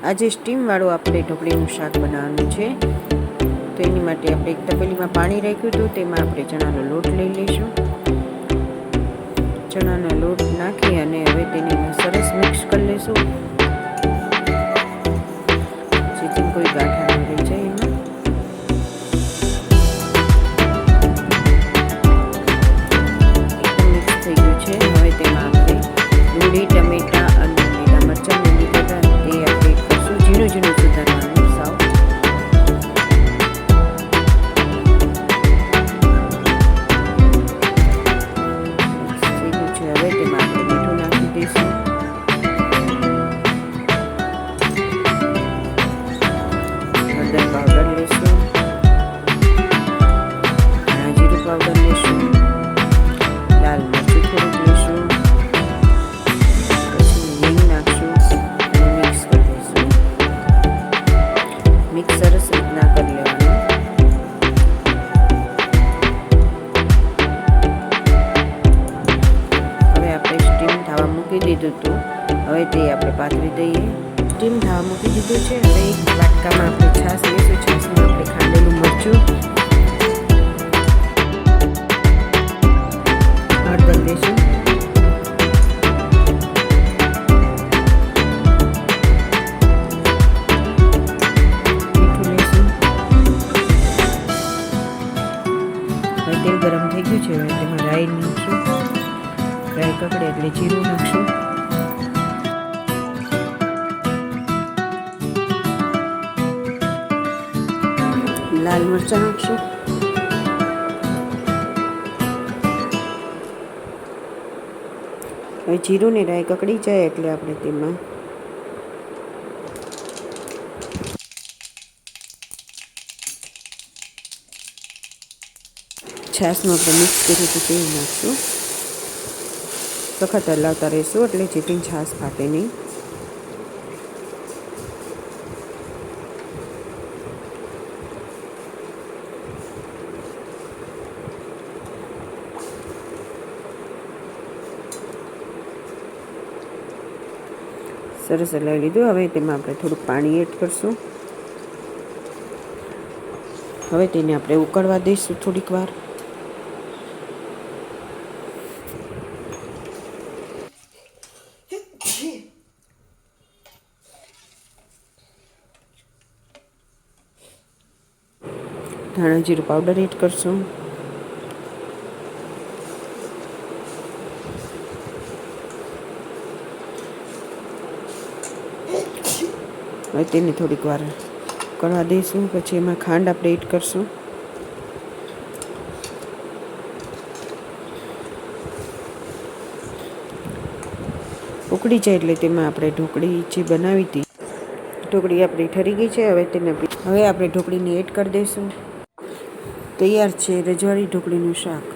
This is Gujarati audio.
આજે સ્ટીમવાળું આપણે ઢોકળીનું શાક બનાવવાનું છે. તો એની માટે આપણે એક તપેલીમાં પાણી રાખ્યું હતું, તેમાં આપણે ચણાનો લોટ લઈ લઈશું. ચણાનો લોટ નાખી અને હવે તેને સરસ મિક્સ કરી લઈશું, જેથી કોઈ ગાંઠા ન રહી જાય એમાં. મિક્સ થઈ ગયું છે. હવે તેમાં આપણે ડુંગળી, ટમેટા અને લીલા મરચાં લીધા હતા, તે આપણે કરશું ઝીણું ઝીણું સુધારવાનું સાવ. હવે તેમાં આપણે મીઠું નાખી દઈશું. હળદર પાવડર લઈશું, ધાણા જીરું પાવડર લઈશું, લાલ મરચું થોડુંક લઈશું, પછી હિંગ નાખશું અને મિક્સ કરી દઈશું. મિક્સ સરસ રીતના કરી લેવાનું. હવે આપણે સ્ટીમ થવા મૂકી દીધું હતું. હવે તે આપણે પાથરી દઈએ. સ્ટીમ થવા મૂકી દીધું છે. હવે એક વાટકામાં આપણે છાશ લઈશું. છાશમાં આપણે ખાંડેલું મરચું, હળદર લઈશું, મીઠું લઈશું. હવે તેલ ગરમ થઈ ગયું છે. હવે તેમાં રાઈ નાખશું. રાઈ કકડે એટલે જીરું નાખશું. લાલ મરચાં નાખશું. હવે જીરું ને રાઈ કકડી જાય એટલે આપણે તેમાં છાશમાં આપણે મિક્સ કર્યું હતું તે નાખશું. સખત હલાવતા રહીશું એટલે જેથી છાશ ફાટે નહીં. સરસ હલાવી લીધું. હવે તેમાં આપણે થોડુંક પાણી એડ કરશું. હવે તેને આપણે ઉકળવા દઈશું થોડીક વાર. ધાણા જીરું પાવડર એડ કરશું. હવે તેને થોડીક વાર કરવા દઈશું. પછી એમાં ખાંડ આપણે એડ કરશું. ઉકળી જાય એટલે તેમાં આપણે ઢોકળી જે બનાવી હતી, ઢોકળી આપણી ઠરી ગઈ છે. હવે આપણે ઢોકળીને એડ કરી દઈશું. તૈયાર છે રજવાડી ઢોકળીનું શાક.